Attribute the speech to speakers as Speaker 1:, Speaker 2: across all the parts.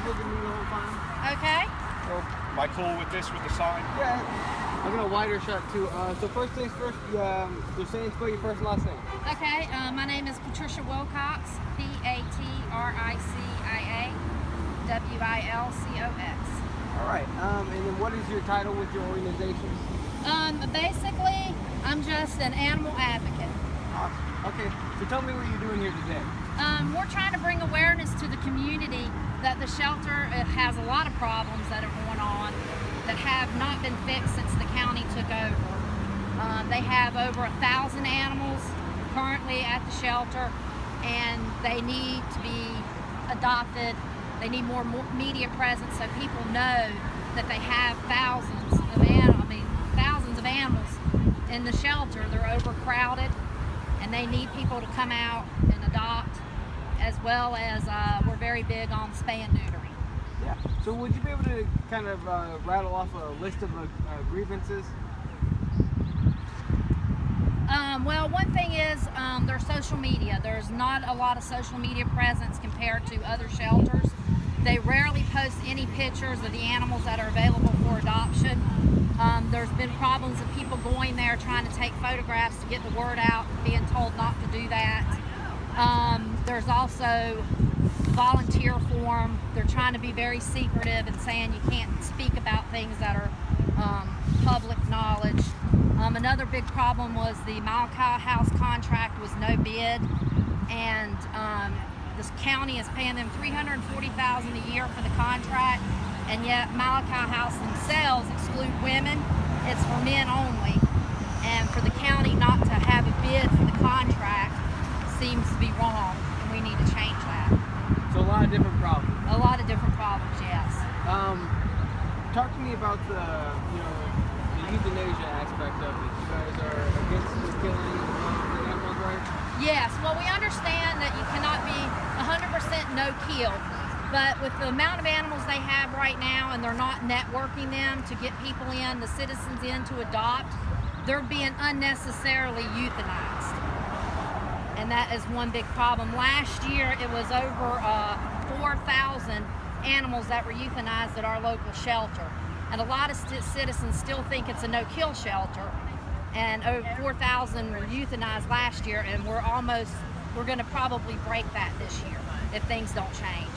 Speaker 1: look at me the whole time.
Speaker 2: Okay.
Speaker 1: So,
Speaker 3: Am I cool with this, with the sign?
Speaker 1: yeah. I'm gonna wider shot too. So first things first, you're saying spell your first and last name.
Speaker 2: Okay. My name is Patricia Wilcox. Patricia Wilcox.
Speaker 1: All right. And then what is your title with your organization?
Speaker 2: Basically, I'm just an animal advocate.
Speaker 1: Awesome. Okay. So tell me what you're doing here today.
Speaker 2: We're trying to bring awareness to the community that the shelter has a lot of problems that are going on that have not been fixed since the county took over. They have over 1,000 animals currently at the shelter, and they need to be adopted. They need more media presence so people know that they have thousands of animals in the shelter. They're overcrowded, and they need people to come out and adopt, as well as we're very big on spay and neutering.
Speaker 1: Yeah. So would you be able to kind of rattle off a list of grievances?
Speaker 2: Well, one thing is there's social media. There's not a lot of social media presence compared to other shelters. They rarely post any pictures of the animals that are available for adoption. There's been problems of people going there trying to take photographs to get the word out, being told not to do that. There's also volunteer form. They're trying to be very secretive and saying you can't speak about things that are public knowledge. Another big problem was the Malachi House contract was no bid, and this county is paying them $340,000 a year for the contract, and yet Malachi House themselves exclude women. It's for men only, and for the county not to have a bid for the contract seems to be wrong, and we need to change that.
Speaker 1: So a lot of different problems.
Speaker 2: A lot of different problems, yes.
Speaker 1: Talk to me about the euthanasia aspect of it. You guys are against the killing of animals, right?
Speaker 2: Yes, well, we understand that you cannot be 100% no-kill, but with the amount of animals they have right now, and they're not networking them to get people in, the citizens in to adopt, they're being unnecessarily euthanized. And that is one big problem. Last year, it was over 4,000 animals that were euthanized at our local shelter. And a lot of citizens still think it's a no-kill shelter. And over 4,000 were euthanized last year, and we're going to probably break that this year if things don't change.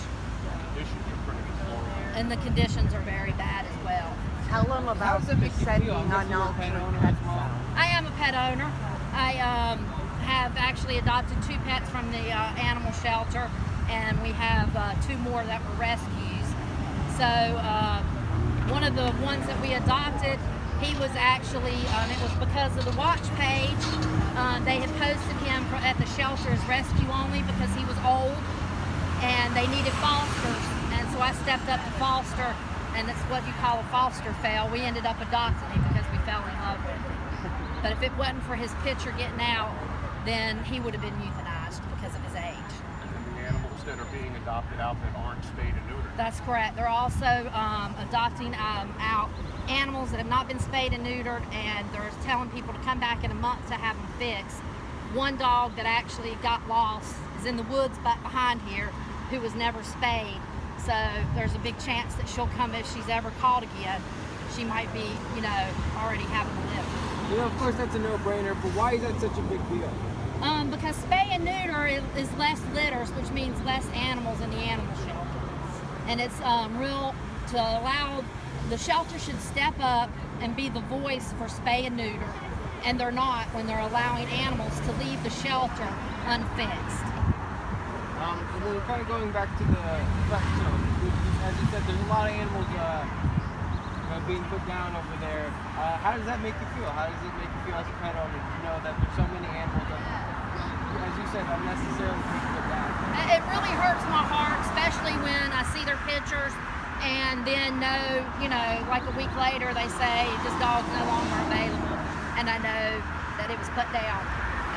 Speaker 2: And the conditions are very bad as well.
Speaker 4: Tell them about sending unknown pets out.
Speaker 2: I am a pet owner. I have actually adopted 2 pets from the animal shelter, and we have 2 more that were rescues. So one of the ones that we adopted, he was actually, it was because of the watch page. They had posted him at the shelter as rescue only because he was old and they needed fosters. And so I stepped up to foster, and it's what you call a foster fail. We ended up adopting him because we fell in love with him. But if it wasn't for his picture getting out, then he would have been euthanized because of his age.
Speaker 3: And the animals that are being adopted out that aren't spayed and neutered.
Speaker 2: That's correct. They're also adopting out animals that have not been spayed and neutered, and they're telling people to come back in a month to have them fixed. One dog that actually got lost is in the woods back behind here, who was never spayed. So there's a big chance that she'll come if she's ever caught again. She might be, already having a live.
Speaker 1: Of course that's a no-brainer, but why is that such a big deal?
Speaker 2: Because spay and neuter is less litters, which means less animals in the animal shelter. And it's real to allow, the shelter should step up and be the voice for spay and neuter. And they're not when they're allowing animals to leave the shelter unfixed.
Speaker 1: And then kind of going back to the fact, as you said, there's a lot of animals being put down over there. How does that make you feel? How does it make you feel as a pet owner to know that there's so many animals that, as you said, unnecessarily being put down?
Speaker 2: It really hurts my heart, especially when I see their pictures and then know, like a week later they say this dog's no longer available, and I know that it was put down.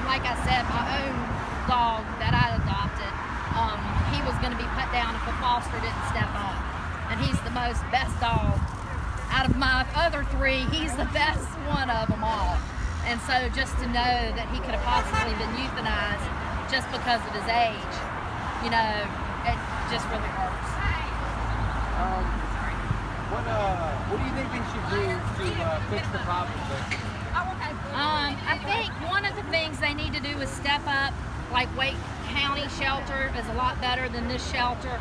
Speaker 2: And like I said, my own dog that I adopted, he was going to be put down if a foster didn't step up. And he's the best dog. Out of my other 3, he's the best one of them all. And so just to know that he could have possibly been euthanized just because of his age, it just really hurts.
Speaker 1: fix the problem, basically?
Speaker 2: I think one of the things they need to do is step up. Like Wake County Shelter is a lot better than this shelter.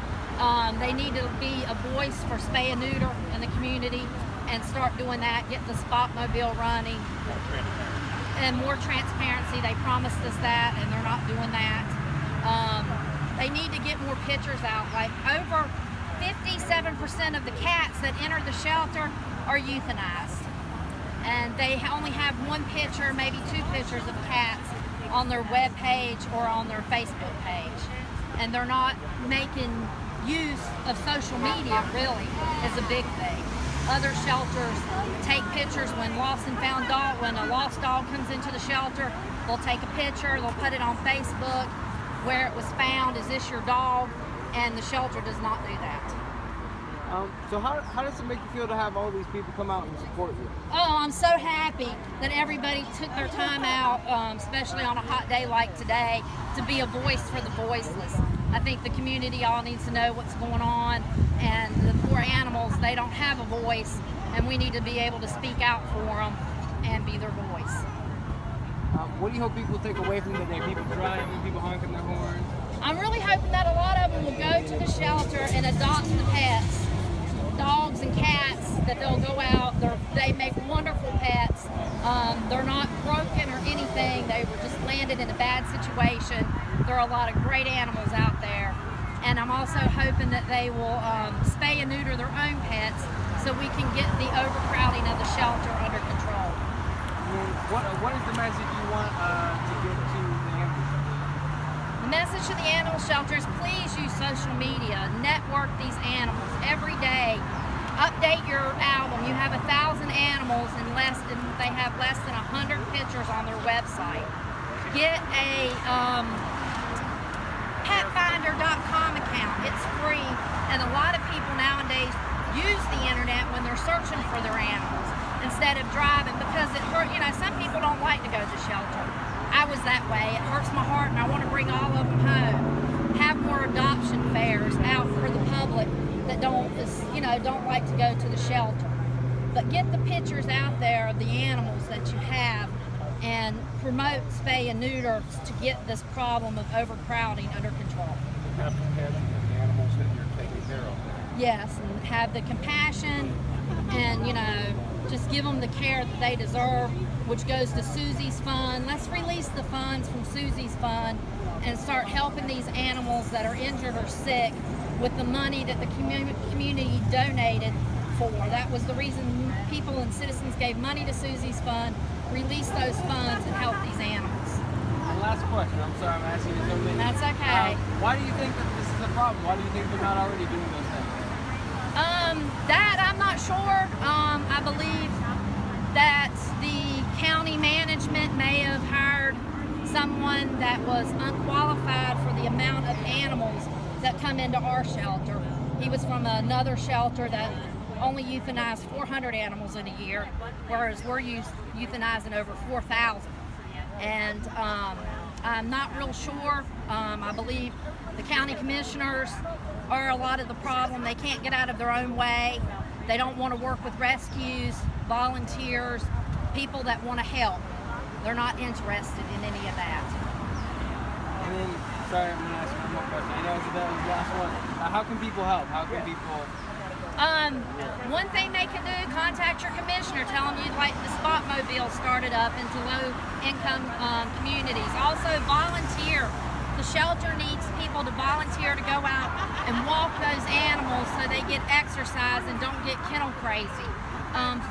Speaker 2: They need to be a voice for spay and neuter in the community and start doing that, get the spot mobile running. And more transparency. They promised us that and they're not doing that. They need to get more pictures out. Like over 57% of the cats that enter the shelter are euthanized. And they only have one picture, maybe two pictures of cats on their web page or on their Facebook page. And they're not making use of social media, really, is a big thing. Other shelters take pictures when lost and found dog, when a lost dog comes into the shelter, they'll take a picture, they'll put it on Facebook, where it was found, is this your dog? And the shelter does not do that.
Speaker 1: So how does it make you feel to have all these people come out and support you?
Speaker 2: Oh, I'm so happy that everybody took their time out, especially on a hot day like today, to be a voice for the voiceless. I think the community all needs to know what's going on, and the poor animals, they don't have a voice, and we need to be able to speak out for them and be their voice.
Speaker 1: What do you hope people take away from today? People driving, people honking their horns?
Speaker 2: I'm really hoping that a lot of them will go to the shelter and adopt the pets. Dogs and cats, that they'll go out, they make wonderful pets. They're not broken or anything, they were just landed in a bad situation. There are a lot of great animals out there. And I'm also hoping that they will spay and neuter their own pets so we can get the overcrowding of the shelter under control.
Speaker 1: What is the message you want to get to the animals?
Speaker 2: The message to the animal shelters, please use social media, network these animals every day. Update your album. You have 1,000 animals and they have less than 100 pictures on their website. Get a petfinder.com account. It's free, and a lot of people nowadays use the internet when they're searching for their animals instead of driving, because it hurt. You know, some people don't like to go to the shelter. I was that way. It hurts my heart, and I want to bring all of them home. Have more adoption fairs out for the public that don't like to go to the shelter. But get the pictures out there of the animals that you have, and promote spay and neuter to get this problem of overcrowding under control.
Speaker 3: Have compassion for the animals that you're taking care of.
Speaker 2: Yes, and have the compassion, and just give them the care that they deserve, which goes to Susie's Fund. Let's release the funds from Susie's Fund and start helping these animals that are injured or sick with the money that the community donated for. That was the reason people and citizens gave money to Susie's Fund. Release those funds and help these animals.
Speaker 1: And last question, I'm sorry I'm asking you so many.
Speaker 2: That's okay.
Speaker 1: Why do you think that this is a problem? Why do you think they're not already doing those things?
Speaker 2: That I'm not sure. I believe that the county management may have hired someone that was unqualified for the amount of animals that come into our shelter. He was from another shelter that only euthanized 400 animals in a year, whereas we're euthanizing over 4,000. And I'm not real sure. I believe the county commissioners are a lot of the problem. They can't get out of their own way. They don't want to work with rescues, volunteers, people that want to help. They're not interested in any of that.
Speaker 1: And then, sorry, I'm going to ask you one more question. I know that was the last one. How can people help? How can people...
Speaker 2: One thing they can do, contact your commissioner, tell them you'd like the spot mobile started up into low-income communities. Also, volunteer. The shelter needs people to volunteer to go out and walk those animals so they get exercise and don't get kennel crazy.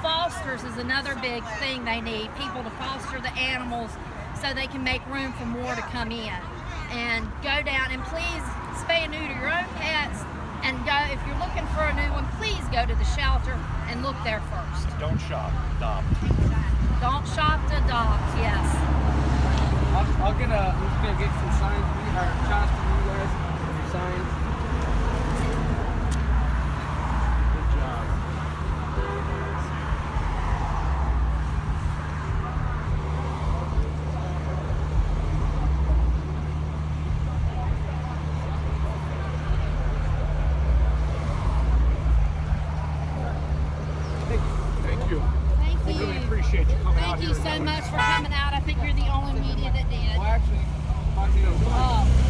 Speaker 2: Fosters is another big thing they need, people to foster the animals so they can make room for more to come in. And go down and please spay and neuter your own pets, and go, if you're looking for a new one, please go to the shelter and look there first.
Speaker 3: Don't shop, adopt.
Speaker 2: Don't shop to adopt, yes.
Speaker 1: I'm just gonna get some signs from you, or shots from you guys, your signs. Good job.
Speaker 3: Thank you.
Speaker 2: Thank you.
Speaker 3: appreciate you coming out
Speaker 2: Thank
Speaker 3: here.
Speaker 2: you so much for coming out. I think you're the